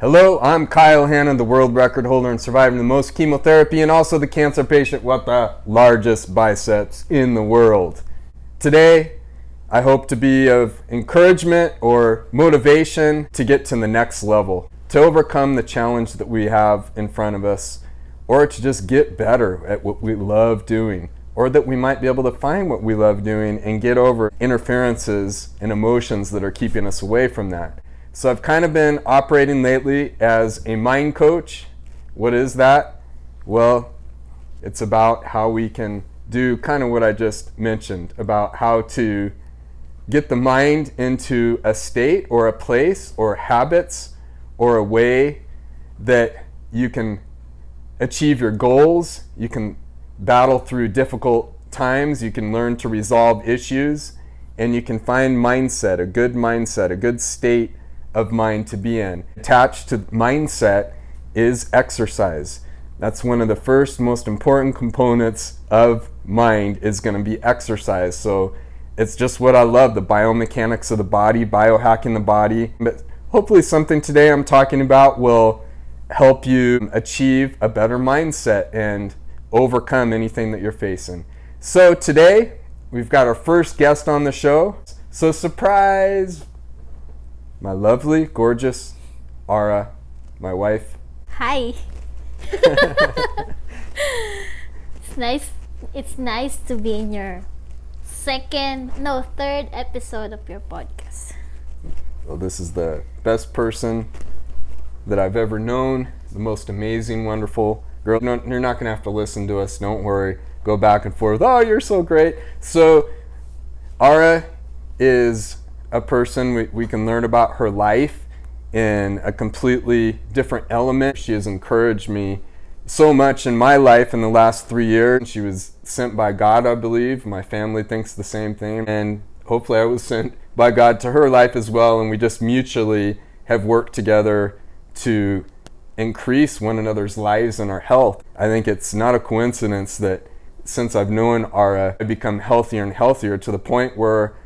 Hello, I'm Kyle Hanan, the world record holder in surviving the most chemotherapy and also the cancer patient with the largest biceps in the world. Today, I hope to be of encouragement or motivation to get to the next level, to overcome the challenge that we have in front of us, or to just get better at what we love doing, or that we might be able to find what we love doing and get over interferences and emotions that are keeping us away from that. So I've kind of been operating lately as a mind coach. What is that? Well, it's about how we can do kind of what I just mentioned, about how to get the mind into a state or a place or habits or a way that you can achieve your goals, you can battle through difficult times, you can learn to resolve issues, and you can find a good state of mind to be in. Attached to mindset is exercise. That's one of the first most important components of mind, is going to be exercise. So it's just what I love, the biomechanics of the body, biohacking the body. But hopefully something today I'm talking about will help you achieve a better mindset and overcome anything that you're facing. So today we've got our first guest on the show. So surprise, my lovely, gorgeous Ara, my wife. Hi. It's nice to be in your third episode of your podcast. Well, this is the best person that I've ever known, the most amazing, wonderful girl. No, you're not going to have to listen to us, don't worry. Go back and forth. Oh, you're so great. So, Ara is a person we can learn about her life in a completely different element. She has encouraged me so much in my life in the last 3 years. She was sent by God, I believe. My family thinks the same thing. And hopefully I was sent by God to her life as well. And we just mutually have worked together to increase one another's lives and our health. I think it's not a coincidence that since I've known Ara, I've become healthier and healthier to the point where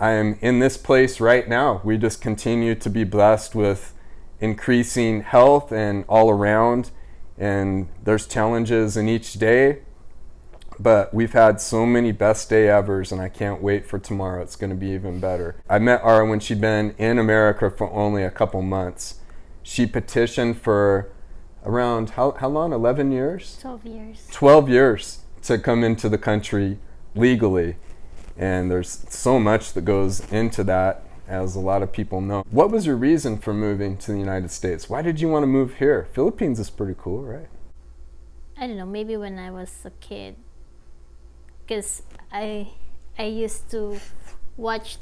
I am in this place right now. We just continue to be blessed with increasing health and all around, and there's challenges in each day, but we've had so many best day evers, and I can't wait for tomorrow. It's going to be even better. I met Ara when she'd been in America for only a couple months. She petitioned for around, how long, 11 years? 12 years. 12 years to come into the country legally. And there's so much that goes into that, as a lot of people know. What was your reason for moving to the United States? Why did you want to move here? Philippines is pretty cool, right? I don't know, maybe when I was a kid. Because I used to watch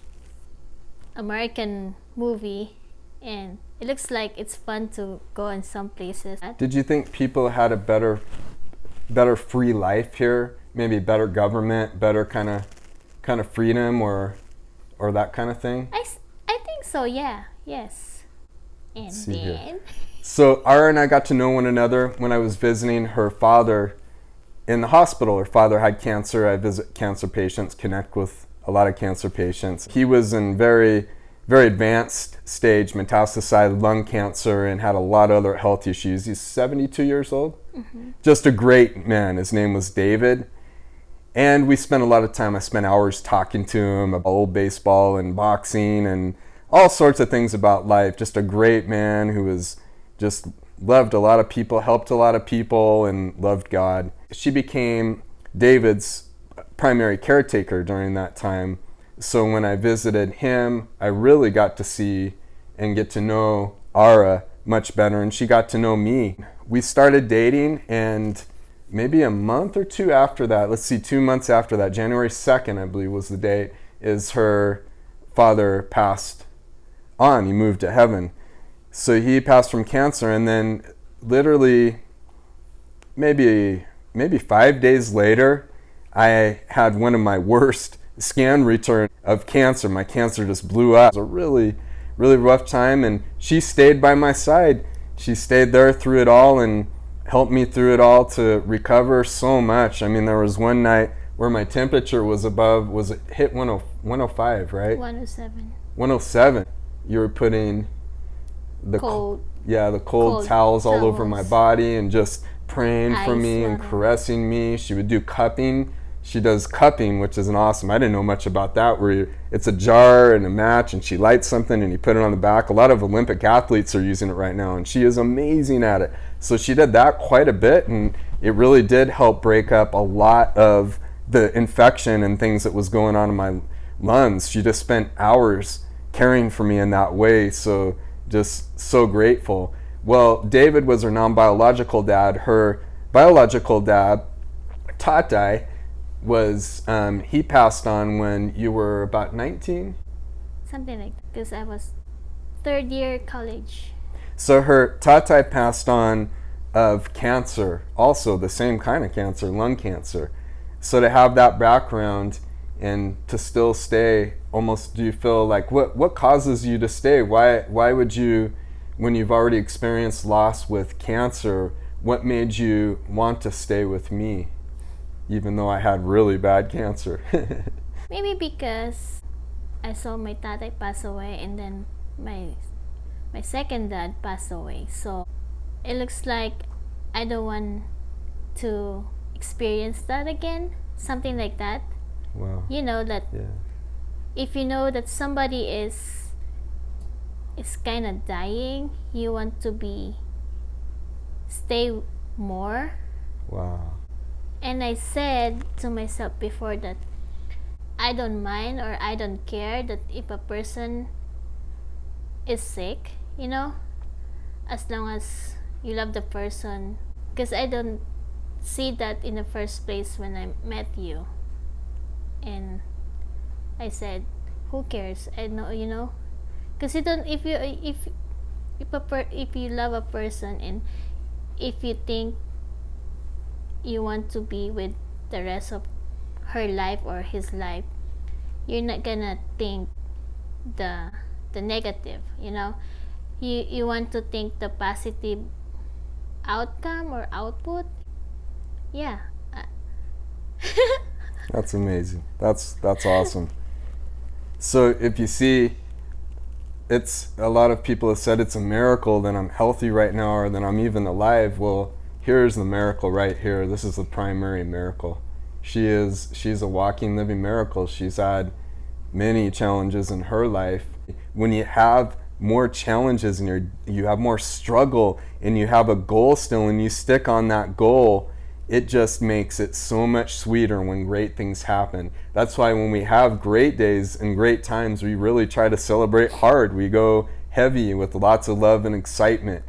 American movie, and it looks like it's fun to go in some places. Did you think people had a better free life here? Maybe better government, better kind of freedom or that kind of thing? I think so, yeah. Yes. And then So Ara and I got to know one another when I was visiting her father in the hospital. Her father had cancer. I visit cancer patients, connect with a lot of cancer patients. He was in very, very advanced stage metastasized lung cancer and had a lot of other health issues. He's 72 years old. Mm-hmm. Just a great man. His name was David. And we spent a lot of time, I spent hours talking to him about old baseball and boxing and all sorts of things about life. Just a great man who was just loved a lot of people, helped a lot of people, and loved God. She became David's primary caretaker during that time. So when I visited him, I really got to see and get to know Ara much better, and she got to know me. We started dating, and maybe a month or two after that, 2 months after that, January 2nd, I believe was the date, is her father passed on. He moved to heaven. So he passed from cancer, and then literally maybe 5 days later, I had one of my worst scan returns of cancer. My cancer just blew up. It was a really, really rough time, and she stayed by my side. She stayed there through it all and helped me through it all to recover so much. I mean, there was one night where my temperature was it hit 105, right? 107. 107. You were putting the cold, the cold towels all over my body and just praying for me and caressing me. She would do cupping. She does cupping, which is awesome. I didn't know much about that, where it's a jar and a match and she lights something and you put it on the back. A lot of Olympic athletes are using it right now, and she is amazing at it. So she did that quite a bit, and it really did help break up a lot of the infection and things that was going on in my lungs. She just spent hours caring for me in that way, so just so grateful. Well, David was her non-biological dad. Her biological dad, Tatai, was he passed on when you were about 19? Something like that, because I was third year college. So her Tatai passed on of cancer, also the same kind of cancer, lung cancer. So to have that background and to still stay, almost, do you feel like, what causes you to stay? Why would you, when you've already experienced loss with cancer, what made you want to stay with me, even though I had really bad cancer? Maybe because I saw my tatay pass away, and then my second dad passed away. So it looks like I don't want to experience that again, something like that. Wow. You know that if you know that somebody is kind of dying, you want to stay more. Wow. And I said to myself before that I don't mind, or I don't care that if a person is sick, as long as you love the person, because I don't see that in the first place when I met you. And I said, who cares? I know, because you don't, if you love a person, and if you think you want to be with the rest of her life or his life, you're not gonna think the negative. You want to think the positive outcome or output. Yeah. That's amazing. That's awesome. So if you see, it's a lot of people have said it's a miracle that I'm healthy right now, or that I'm even alive. Well, here's the miracle right here. This is the primary miracle. She's a walking, living miracle. She's had many challenges in her life. When you have more challenges and you have more struggle, and you have a goal still, and you stick on that goal, it just makes it so much sweeter when great things happen. That's why when we have great days and great times, we really try to celebrate hard. We go heavy with lots of love and excitement.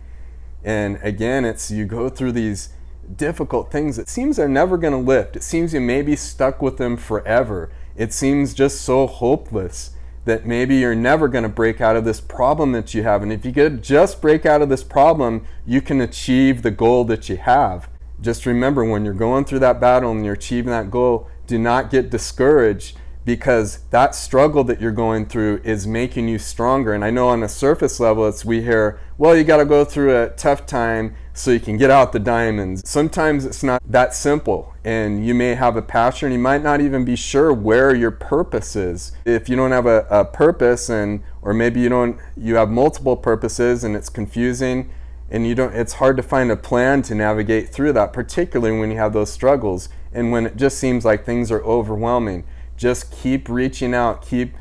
And again, it's, you go through these difficult things. It seems they're never going to lift. It seems you may be stuck with them forever. It seems just so hopeless that maybe you're never going to break out of this problem that you have. And if you could just break out of this problem, you can achieve the goal that you have. Just remember, when you're going through that battle and you're achieving that goal, do not get discouraged, because that struggle that you're going through is making you stronger. And I know on a surface level, we hear, well, you got to go through a tough time so you can get out the diamonds. Sometimes it's not that simple, and you may have a passion. You might not even be sure where your purpose is. If you don't have a purpose, or maybe you have multiple purposes, and it's confusing, and it's hard to find a plan to navigate through that, particularly when you have those struggles and when it just seems like things are overwhelming. Just keep reaching out, keep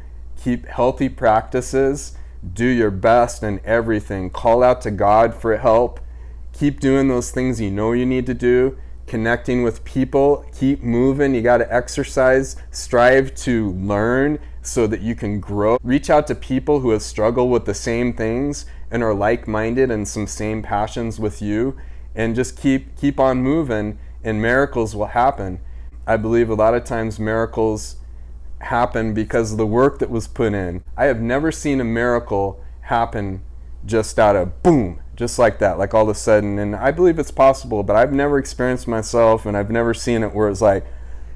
healthy practices, do your best in everything. Call out to God for help. Keep doing those things you know you need to do, connecting with people, keep moving. You got to exercise, strive to learn so that you can grow. Reach out to people who have struggled with the same things and are like-minded and some same passions with you, and just keep on moving, and miracles will happen. I believe a lot of times miracles happen because of the work that was put in. I have never seen a miracle happen just out of boom, just like that, like all of a sudden. And I believe it's possible, but I've never experienced myself, and I've never seen it where it's like,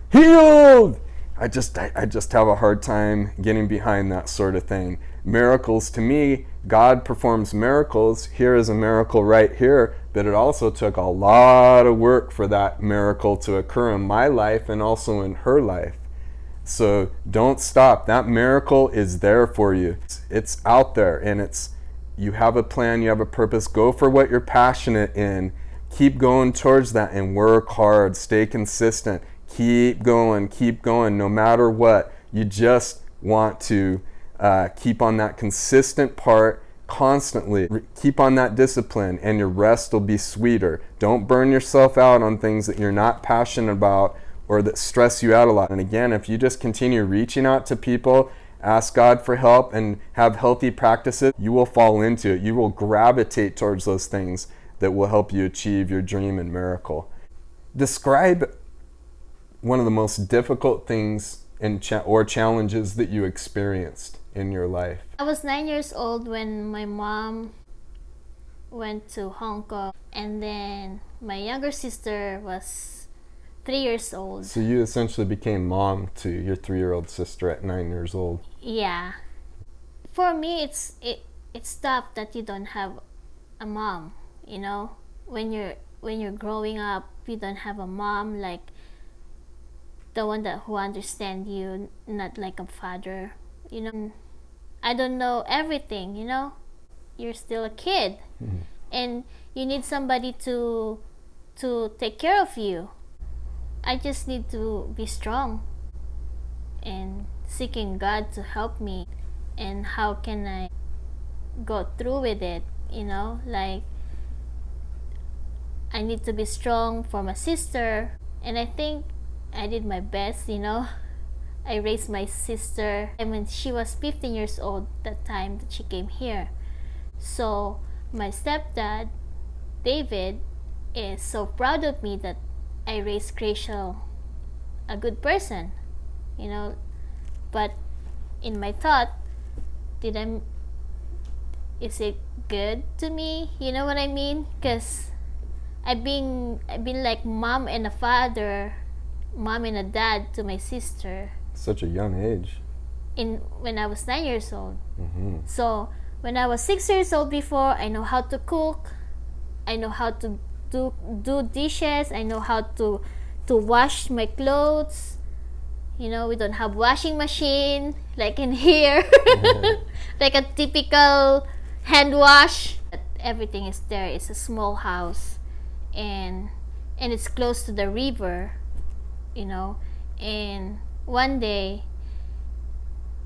healed! I just have a hard time getting behind that sort of thing. Miracles, to me, God performs miracles. Here is a miracle right here, but it also took a lot of work for that miracle to occur in my life and also in her life. So don't stop. That miracle is there for you. It's out there, and You have a plan, you have a purpose. Go for what you're passionate in. Keep going towards that and work hard. Stay consistent. Keep going, no matter what. You just want to keep on that consistent part constantly. Keep on that discipline, and your rest will be sweeter. Don't burn yourself out on things that you're not passionate about or that stress you out a lot. And again, if you just continue reaching out to people, ask God for help, and have healthy practices, you will fall into it. You will gravitate towards those things that will help you achieve your dream and miracle. Describe one of the most difficult things or challenges that you experienced in your life. I was 9 years old when my mom went to Hong Kong, and then my younger sister was 3 years old. So you essentially became mom to your 3-year-old sister at 9 years old. Yeah. For me, it's tough that you don't have a mom. You know, when you're growing up, you don't have a mom, like the one who understands you, not like a father. You know, I don't know everything. You know, you're still a kid, and you need somebody to take care of you. I just need to be strong and seeking God to help me. And how can I go through with it? You know, like I need to be strong for my sister, and I think I did my best. You know, I raised my sister. I mean, she was 15 years old that time that she came here. So my stepdad, David, is so proud of me that I raised Rachel a good person, you know. But in my thought, is it good to me? You know what I mean? Because I've been like mom and a father, mom and a dad to my sister. Such a young age. When I was 9 years old. So when I was 6 years old before, I know how to cook. I know how to do dishes. I know how to wash my clothes. You know, we don't have washing machine like in here. Like a typical hand wash. Everything is there. It's a small house, and it's close to the river, you know. And one day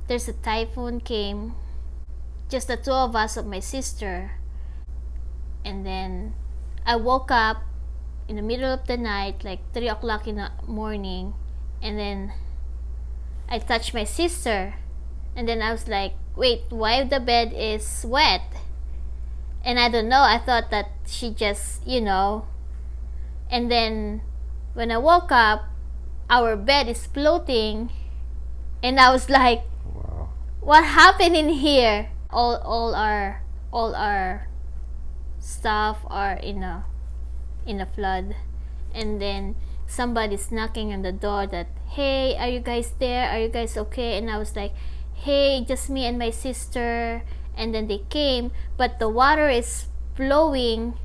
there's a typhoon came, just the two of us of my sister, and then I woke up in the middle of the night, like 3 o'clock in the morning, and then I touched my sister, and then I was like, wait, why the bed is wet? And I don't know, I thought that she just, you know. And then when I woke up, our bed is floating, and I was like, wow, what happened in here? All our stuff are in a flood. And then somebody's knocking on the door that, hey, are you guys there? Are you guys okay? And I was like, hey, just me and my sister. And then they came, but the water is flowing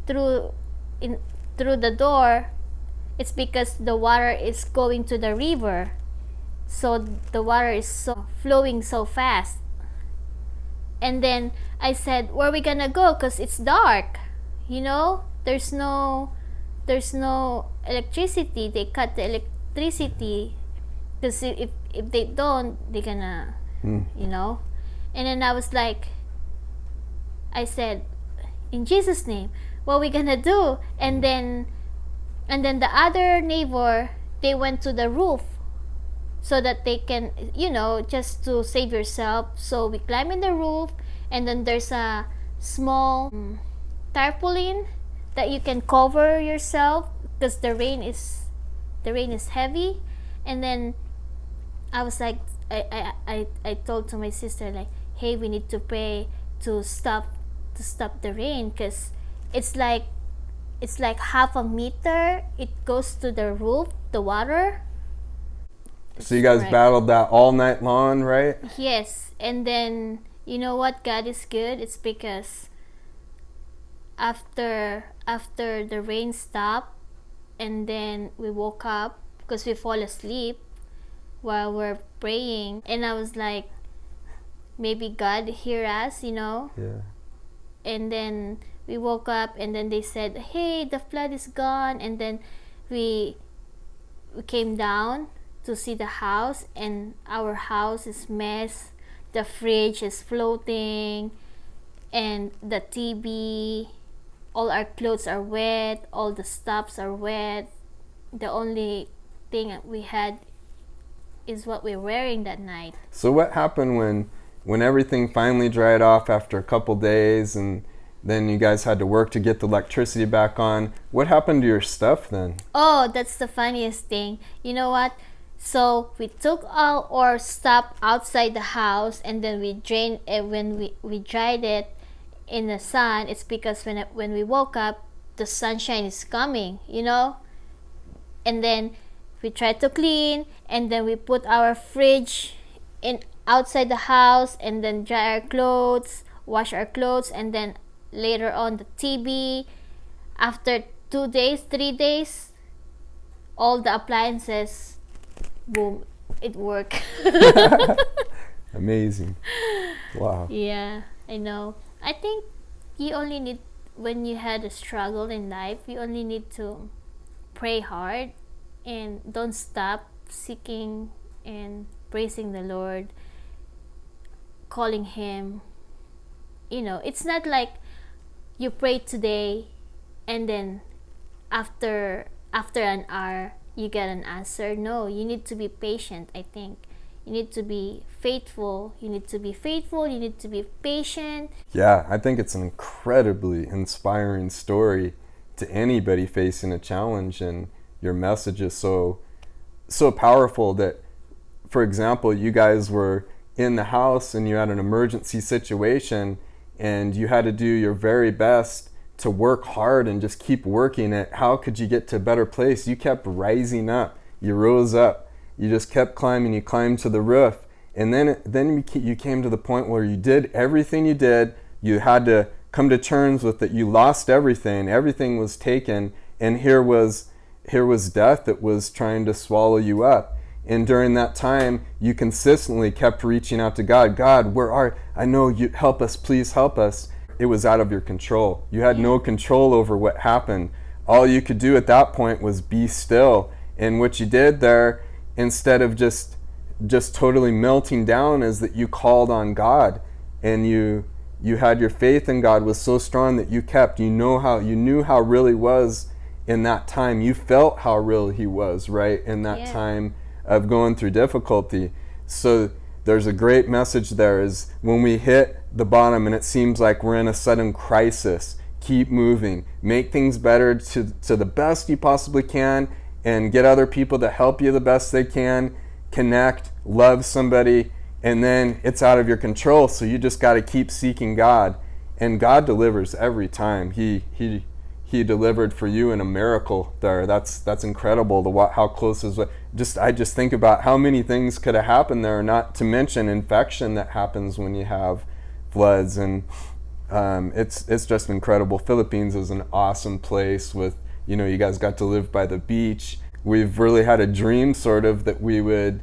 through the door. It's because the water is going to the river, so the water is flowing so fast. And then I said, where are we gonna go? Because it's dark, you know. There's no electricity. They cut the electricity, because if they don't, they're gonna you know. And then I was like, I said, in Jesus' name, what are we gonna do? And then the other neighbor, they went to the roof so that they can, you know, just to save yourself. So we climb in the roof, and then there's a small tarpaulin that you can cover yourself because the rain is heavy. And then I was like, I told to my sister, like, hey, we need to pray to stop the rain, because it's like half a meter it goes to the roof, the water. So you guys battled that all night long, right? Yes. And then, you know what, God is good. It's because after the rain stopped, and then we woke up because we fall asleep while we're praying, and I was like, maybe God hear us, you know. Yeah. and then we woke up, and then they said, hey, the flood is gone. And then we came down to see the house, and our house is mess. The fridge is floating, and the TV, all our clothes are wet, all the stuffs are wet. The only thing we had is what we're wearing that night. So what happened when everything finally dried off after a couple days, and then you guys had to work to get the electricity back on? What happened to your stuff then? Oh, that's the funniest thing. You know what? So we took all our stuff outside the house, and then we drained it. When we dried it in the sun, it's because when we woke up, the sunshine is coming, you know. And then we tried to clean, and then we put our fridge in outside the house, and then dry our clothes, wash our clothes, and then later on the TV. After 2 days, 3 days, all the appliances, boom, it worked. Amazing. Wow. Yeah, I know. I think you only need, when you had a struggle in life, you only need to pray hard and don't stop seeking and praising the Lord, calling Him. You know, it's not like you pray today and then after an hour you get an answer. No, you need to be patient. I think you need to be faithful. You need to be patient. Yeah, I think it's an incredibly inspiring story to anybody facing a challenge, and your message is so powerful that, for example, you guys were in the house and you had an emergency situation and you had to do your very best to work hard and just keep working it. How could you get to a better place? You kept rising up. You rose up. You just kept climbing. You climbed to the roof. And then you came to the point where you did everything you did. You had to come to terms with that. You lost everything. Everything was taken. And here was death that was trying to swallow you up. And during that time, you consistently kept reaching out to God. God, I know you, help us, please help us. It was out of your control. You had no control over what happened. All you could do at that point was be still. And what you did there, instead of just totally melting down, is that you called on God, and you had your faith in God was so strong that you knew how real He was in that time. You felt how real He was, right, in that time of going through difficulty. So there's a great message there, is when we hit the bottom and it seems like we're in a sudden crisis, keep moving, make things better to the best you possibly can, and get other people to help you the best they can, connect, love somebody, and then it's out of your control, so you just got to keep seeking God. And God delivers every time. He delivered for you in a miracle there. That's incredible. How close is it? I just think about how many things could have happened there, not to mention infection that happens when you have floods. And it's just incredible. Philippines is an awesome place with, you guys got to live by the beach. We've really had a dream sort of that we would,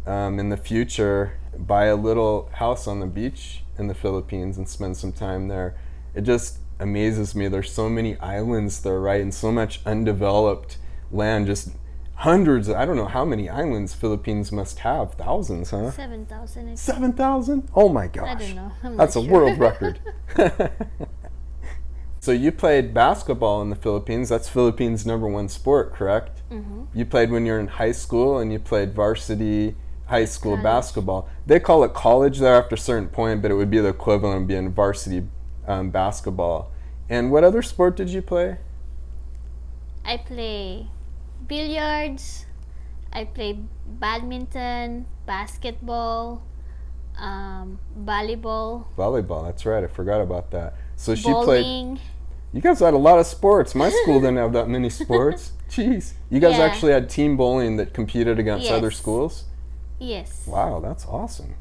in the future, buy a little house on the beach in the Philippines and spend some time there. It just amazes me. There's so many islands there, right? And so much undeveloped land, just hundreds. I don't know how many islands Philippines must have. Thousands, huh? 7,000. 7,000? Oh my gosh. I don't know. That's a world record. So you played basketball in the Philippines. That's Philippines' #1 sport, correct? Mm-hmm. You played when you were in high school, and you played varsity high school basketball. They call it college there after a certain point, but it would be the equivalent of being varsity basketball. And what other sport did you play? I play billiards. I play badminton, basketball, volleyball. Volleyball, that's right. I forgot about that. So she bowling. played. You guys had a lot of sports. My school didn't have that many sports. Jeez. You guys actually had team bowling that competed against other schools? Yes. Wow, that's awesome.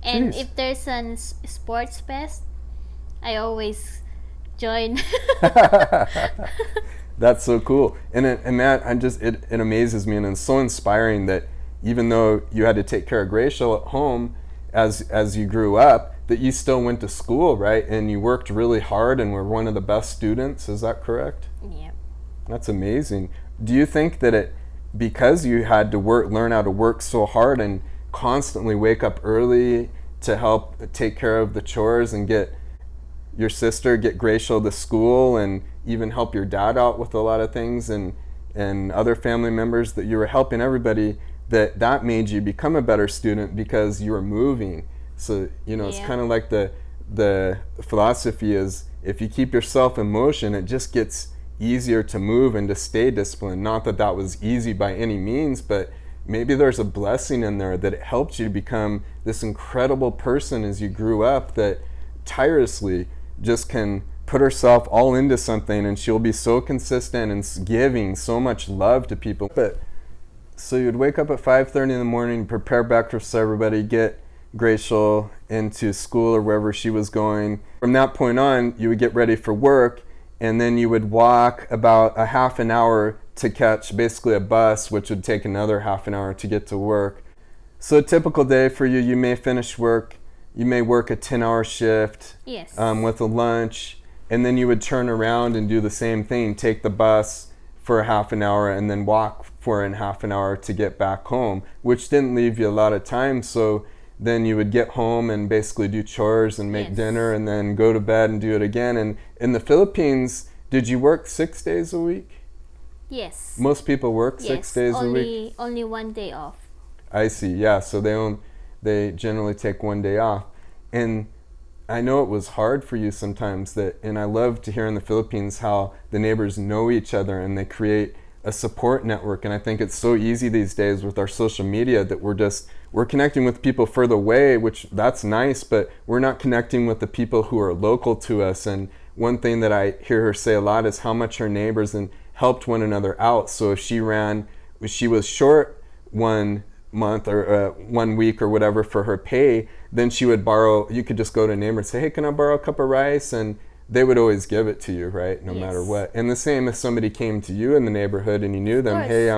And Jeez. if there's a sports fest, I always join. That's so cool. And that, it amazes me, and it's so inspiring that even though you had to take care of Gracia at home as you grew up, that you still went to school, right? And you worked really hard and were one of the best students. Is that correct? Yep. That's amazing. Do you think that because you had to learn how to work so hard and constantly wake up early to help take care of the chores and get your sister, get Gracial to school, and even help your dad out with a lot of things, and other family members, that you were helping everybody, that made you become a better student because you were moving? So, it's kind of like the philosophy is, if you keep yourself in motion, it just gets easier to move and to stay disciplined. Not that that was easy by any means, but maybe there's a blessing in there that it helped you to become this incredible person as you grew up, that tirelessly just can put herself all into something, and she'll be so consistent and giving so much love to people. But so you'd wake up at 5:30 in the morning, prepare breakfast for everybody, get Gracial into school or wherever she was going. From that point on, you would get ready for work, and then you would walk about a half an hour to catch basically a bus, which would take another half an hour to get to work. So a typical day for you, you may finish work, you may work a 10-hour shift. Yes. With a lunch, and then you would turn around and do the same thing, take the bus for a half an hour and then walk for a half an hour to get back home, which didn't leave you a lot of time. So then you would get home and basically do chores and make dinner and then go to bed and do it again. And in the Philippines, did you work 6 days a week? Yes. Most people work 6 days a week? Only one day off. I see, yeah. So they generally take one day off. And I know it was hard for you sometimes, and I love to hear in the Philippines how the neighbors know each other and they create a support network. And I think it's so easy these days with our social media that we're connecting with people further away, which that's nice, but we're not connecting with the people who are local to us. And one thing that I hear her say a lot is how much her neighbors and helped one another out. So if she was short 1 month or 1 week or whatever for her pay, then she would borrow. You could just go to a neighbor and say, hey, can I borrow a cup of rice? And they would always give it to you, right? No matter what. And the same if somebody came to you in the neighborhood and you knew them, hey,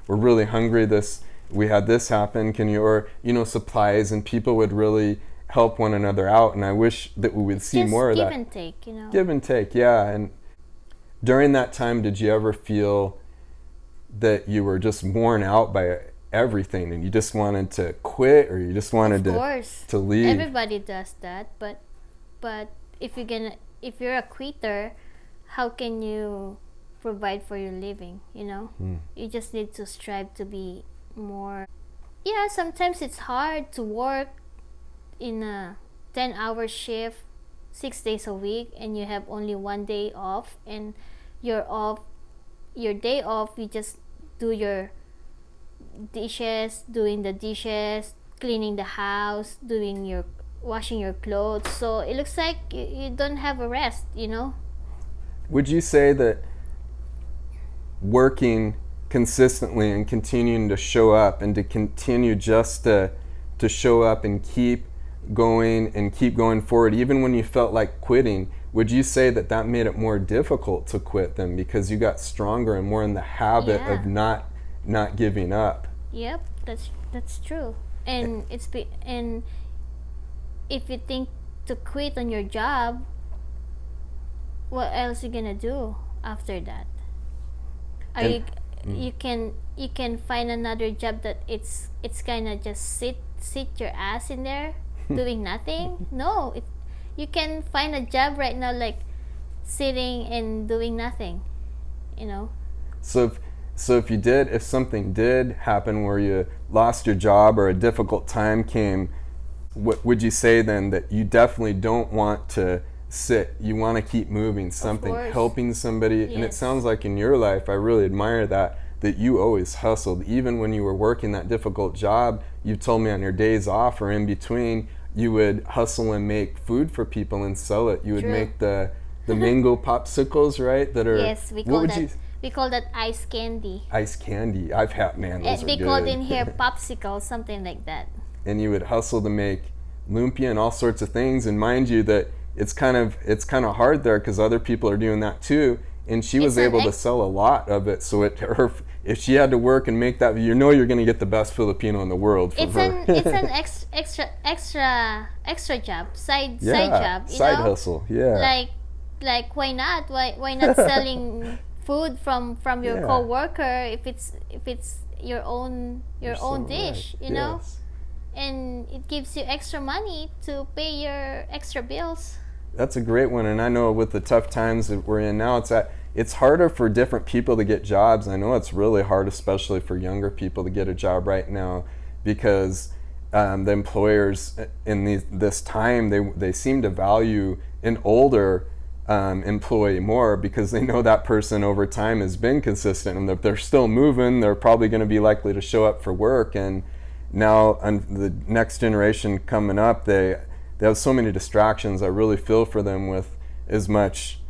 we're really hungry, we had this happen, can you, or, supplies, and people would really help one another out. And I wish that we would see more of that. Give and take, Give and take, yeah. And during that time, did you ever feel that you were just worn out by everything and you just wanted to quit, or you just wanted to leave? Everybody does that, but if you're a quitter, how can you provide for your living? You just need to strive to be more. Yeah, sometimes it's hard to work in a 10-hour shift 6 days a week, and you have only one day off, and your day off, you just do your dishes, doing the dishes, cleaning the house, washing your clothes. So it looks like you don't have a rest, Would you say that working consistently and continuing to show up and to continue just to show up and keep going forward, even when you felt like quitting, would you say that made it more difficult to quit them because you got stronger and more in the habit of not giving up? Yep, that's true. And and if you think to quit on your job, what else are you gonna do after that? You can find another job that it's kind of just sit your ass in there doing nothing. No, you can find a job right now like sitting and doing nothing, So if something did happen where you lost your job or a difficult time came, what would you say then, that you definitely don't want to sit? You want to keep moving, something, helping somebody. Yes. And it sounds like in your life, I really admire that you always hustled. Even when you were working that difficult job, you told me on your days off or in between, you would hustle and make food for people and sell it. You would make the mango popsicles, right? That are, yes, we call that ice candy. Ice candy. I've had, man, those are good. They called in here popsicles, something like that. And you would hustle to make lumpia and all sorts of things. And mind you that it's kind of hard there because other people are doing that too. and she was It's an able to ex- sell a lot of it. So if she had to work and make that, you know, you're going to get the best Filipino in the world from it's her. an extra job, side job, you side know. hustle. Yeah. Like why not? Why not selling food from your Yeah. coworker if it's your own You're so dish, right. you know, Yes. and it gives you extra money to pay your extra bills. That's a great one, and I know with the tough times that we're in now, it's harder for different people to get jobs. I know it's really hard, especially for younger people, to get a job right now, because the employers in this time they seem to value an older employee more, because they know that person over time has been consistent, and if they're still moving, they're probably going to be likely to show up for work. And now the next generation coming up, they have so many distractions. I really feel for them with as much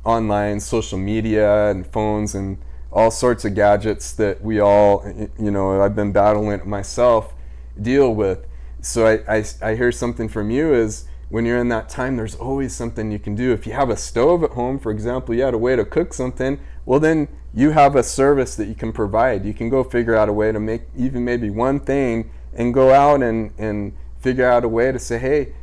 online social media and phones and all sorts of gadgets that we all, you know, I've been battling it myself, deal with. So I hear something from you is, when you're in that time, there's always something you can do. If you have a stove at home, for example, you had a way to cook something, well then you have a service that you can provide. You can go figure out a way to make even maybe one thing, and go out and figure out a way to say, hey,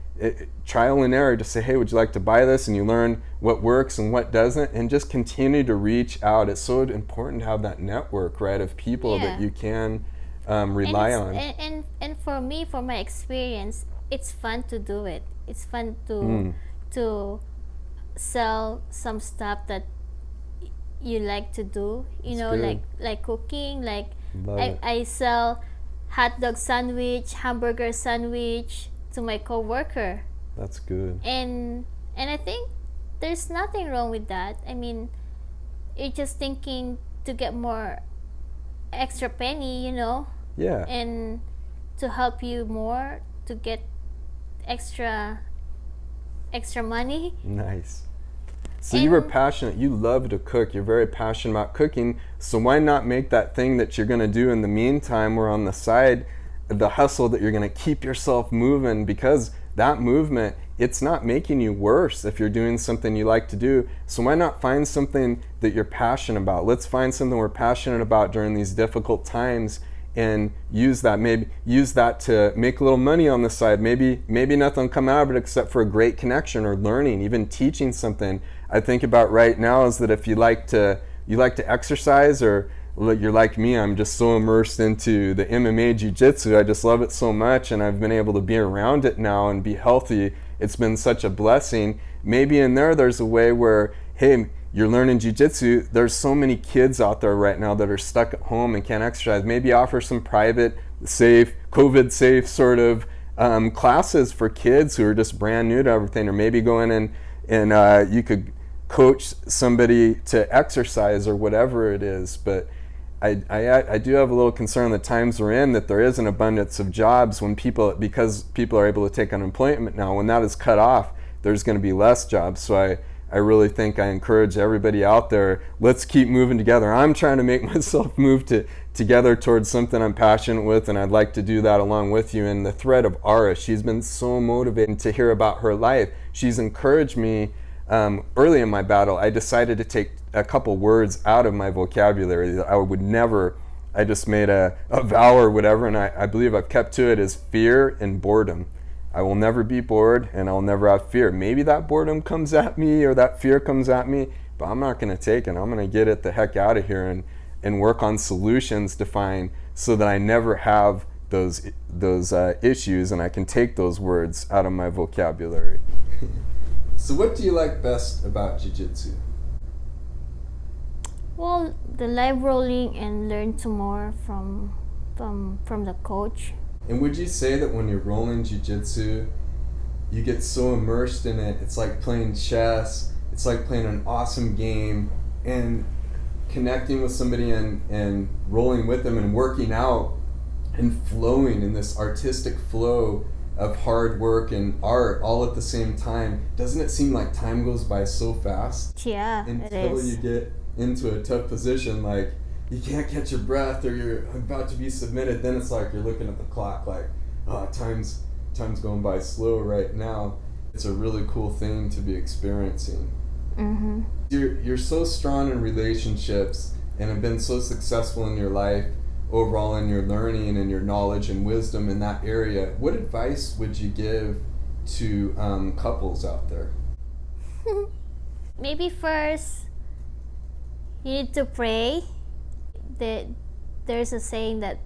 trial and error, to say, hey, would you like to buy this? And you learn what works and what doesn't, and just continue to reach out. It's so important to have that network, right, of people that you can rely on. And for me, for my experience, it's fun to do it. It's fun to sell some stuff that you like to do. You know, good. like cooking. Like Love it. I sell hot dog sandwich, hamburger sandwich to my coworker, That's good. and I think there's nothing wrong with that. I mean, you're just thinking to get more extra penny, you know, Yeah. and to help you more to get extra money. Nice. So you were And- passionate. You love to cook. You're very passionate about cooking. So why not make that thing that you're going to do in the meantime, or on the side, the hustle that you're going to keep yourself moving? Because that movement, it's not making you worse if you're doing something you like to do. So why not find something that you're passionate about? Let's find something we're passionate about during these difficult times, and use that. Maybe use that to make a little money on the side. Maybe nothing will come out of it except for a great connection, or learning, even teaching something. I think about right now is that if you like to exercise, or you're like me, I'm just so immersed into the MMA jiu-jitsu. I just love it so much, and I've been able to be around it now and be healthy. It's been such a blessing. Maybe in there's a way where, hey, you're learning jiu-jitsu. There's so many kids out there right now that are stuck at home and can't exercise. Maybe offer some private, safe, COVID-safe sort of classes for kids who are just brand new to everything. Or maybe go in and you could coach somebody to exercise, or whatever it is. But I do have a little concern the times we're in, that there is an abundance of jobs because people are able to take unemployment now. When that is cut off, there's going to be less jobs. So I really think I encourage everybody out there, let's keep moving together. I'm trying to make myself move together towards something I'm passionate with, and I'd like to do that along with you. And the thread of Ara, she's been so motivating to hear about her life. She's encouraged me. Early in my battle, I decided to take a couple words out of my vocabulary that I would never, I just made a vow or whatever, and I believe I've kept to it, is fear and boredom. I will never be bored, and I'll never have fear. Maybe that boredom comes at me, or that fear comes at me, but I'm not going to take it. I'm going to get it the heck out of here and work on solutions to find, so that I never have those issues, and I can take those words out of my vocabulary. So what do you like best about jiu-jitsu? Well, the live rolling, and learn to more from the coach. And would you say that when you're rolling jiu-jitsu, you get so immersed in it, it's like playing chess, it's like playing an awesome game, and connecting with somebody and rolling with them and working out and flowing in this artistic flow of hard work and art all at the same time? Doesn't it seem like time goes by so fast? Yeah, it Until is. you get into a tough position, like you can't catch your breath, or you're about to be submitted, then it's like you're looking at the clock like, oh, time's going by slow right now. It's a really cool thing to be experiencing. Mm-hmm. You're so strong in relationships and have been so successful in your life overall in your learning and your knowledge and wisdom in that area. What advice would you give to couples out there? Maybe first you need to pray. There's a saying that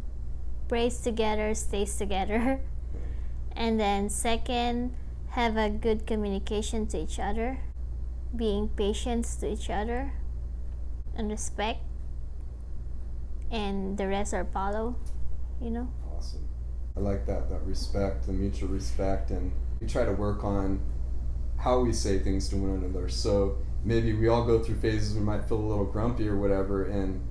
prays together stays together. And then second, have a good communication to each other, being patient to each other, and respect, and the rest are follow, you know. Awesome. I like that respect, the mutual respect, and we try to work on how we say things to one another. So maybe we all go through phases we might feel a little grumpy or whatever, and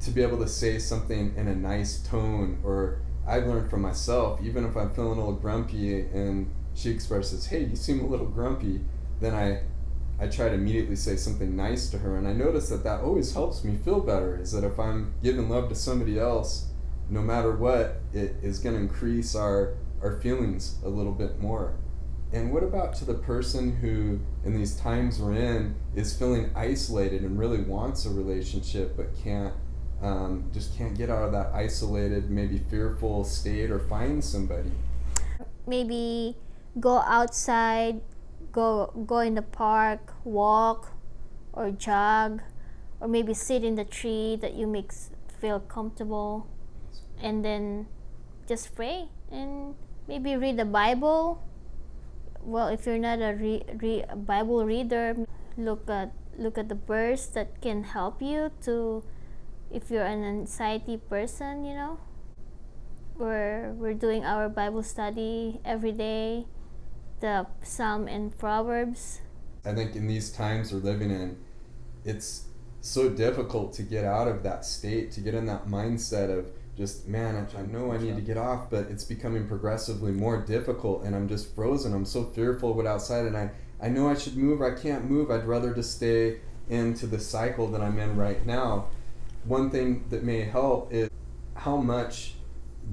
to be able to say something in a nice tone, or I've learned from myself, even if I'm feeling a little grumpy and she expresses, hey, you seem a little grumpy, then I try to immediately say something nice to her. And I notice that always helps me feel better, is that if I'm giving love to somebody else, no matter what, it is going to increase our feelings a little bit more. And what about to the person who, in these times we're in, is feeling isolated and really wants a relationship but just can't get out of that isolated, maybe fearful state or find somebody? Maybe go outside, go in the park, walk or jog, or maybe sit in the tree that you feel comfortable, and then just pray and maybe read the Bible. Well, if you're not a Bible reader, look at the verse that can help you to, if you're an anxiety person, you know. We're doing our Bible study every day, the Psalm and Proverbs. I think in these times we're living in, it's so difficult to get out of that state, to get in that mindset of just, man, I know I need to get off, but it's becoming progressively more difficult and I'm just frozen. I'm so fearful of what outside, and I know I should move, I can't move. I'd rather just stay into the cycle that I'm in right now. One thing that may help is how much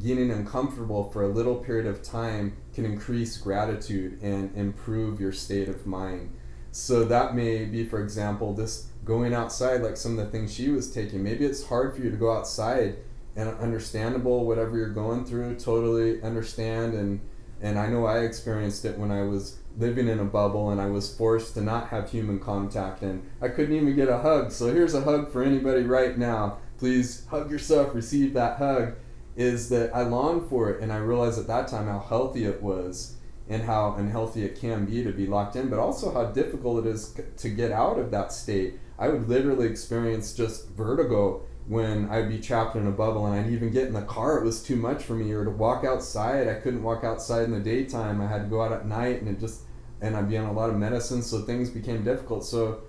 getting uncomfortable for a little period of time can increase gratitude and improve your state of mind. So that may be, for example, this going outside, like some of the things she was taking. Maybe it's hard for you to go outside, and understandable, whatever you're going through, totally understand. And I know I experienced it when I was living in a bubble and I was forced to not have human contact, and I couldn't even get a hug. So here's a hug for anybody right now. Please hug yourself, receive that hug. Is that I longed for it, and I realized at that time how healthy it was and how unhealthy it can be to be locked in, but also how difficult it is to get out of that state. I would literally experience just vertigo when I'd be trapped in a bubble, and I'd even get in the car, it was too much for me, or to walk outside. I couldn't walk outside in the daytime. I had to go out at night, and I'd be on a lot of medicine, so things became difficult. So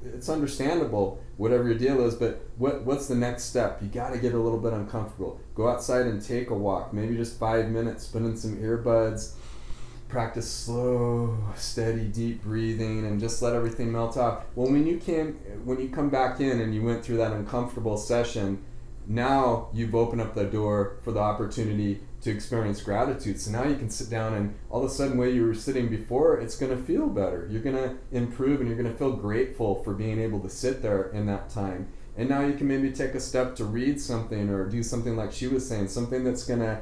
it's understandable, whatever your deal is, but what's the next step? You got to get a little bit uncomfortable. Go outside and take a walk, maybe just 5 minutes, put in some earbuds, practice slow, steady, deep breathing, and just let everything melt off. Well, when you come back in and you went through that uncomfortable session, now you've opened up the door for the opportunity to experience gratitude. So now you can sit down, and all of a sudden, where you were sitting before, it's going to feel better. You're going to improve, and you're going to feel grateful for being able to sit there in that time. And now you can maybe take a step to read something or do something like she was saying, something that's going to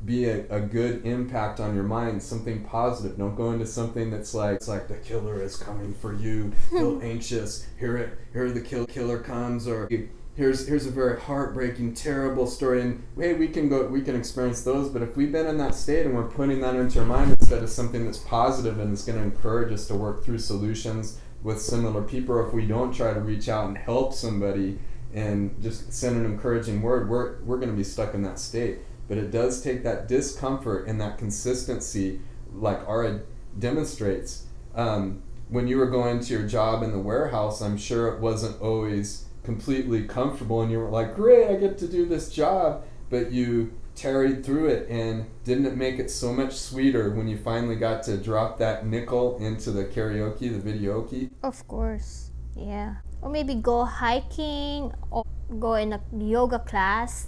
be a good impact on your mind, something positive. Don't go into something that's like, it's like the killer is coming for you. Feel anxious. Here the killer comes, or here's a very heartbreaking, terrible story. And hey, we can experience those. But if we've been in that state and we're putting that into our mind instead of something that's positive and it's going to encourage us to work through solutions with similar people, or if we don't try to reach out and help somebody and just send an encouraging word, we're going to be stuck in that state. But it does take that discomfort and that consistency, like Ara demonstrates. When you were going to your job in the warehouse, I'm sure it wasn't always completely comfortable, and you were like, great, I get to do this job, but you tarried through it. And didn't it make it so much sweeter when you finally got to drop that nickel into the karaoke, the videoke? Of course, yeah. Or maybe go hiking or go in a yoga class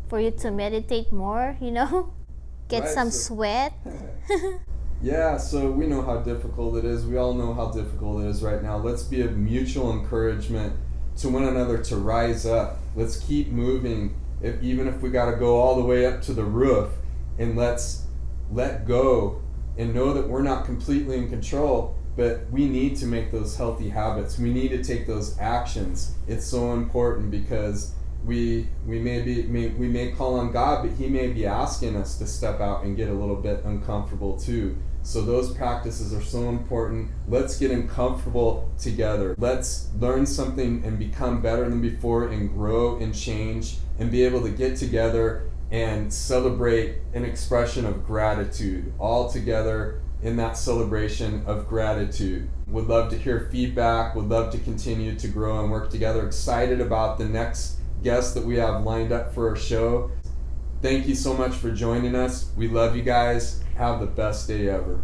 for you to meditate more, you know? Get Right, some so- sweat. Yeah, so we know how difficult it is. We all know how difficult it is right now. Let's be of mutual encouragement to one another to rise up. Let's keep moving, even if we got to go all the way up to the roof, and let's let go and know that we're not completely in control, but we need to make those healthy habits. We need to take those actions. It's so important because we may call on God, but He may be asking us to step out and get a little bit uncomfortable too. So those practices are so important. Let's get uncomfortable together. Let's learn something and become better than before and grow and change and be able to get together and celebrate an expression of gratitude all together in that celebration of gratitude. Would love to hear feedback, would love to continue to grow and work together. Excited about the next guests that we have lined up for our show. Thank you so much for joining us. We love you guys. Have the best day ever.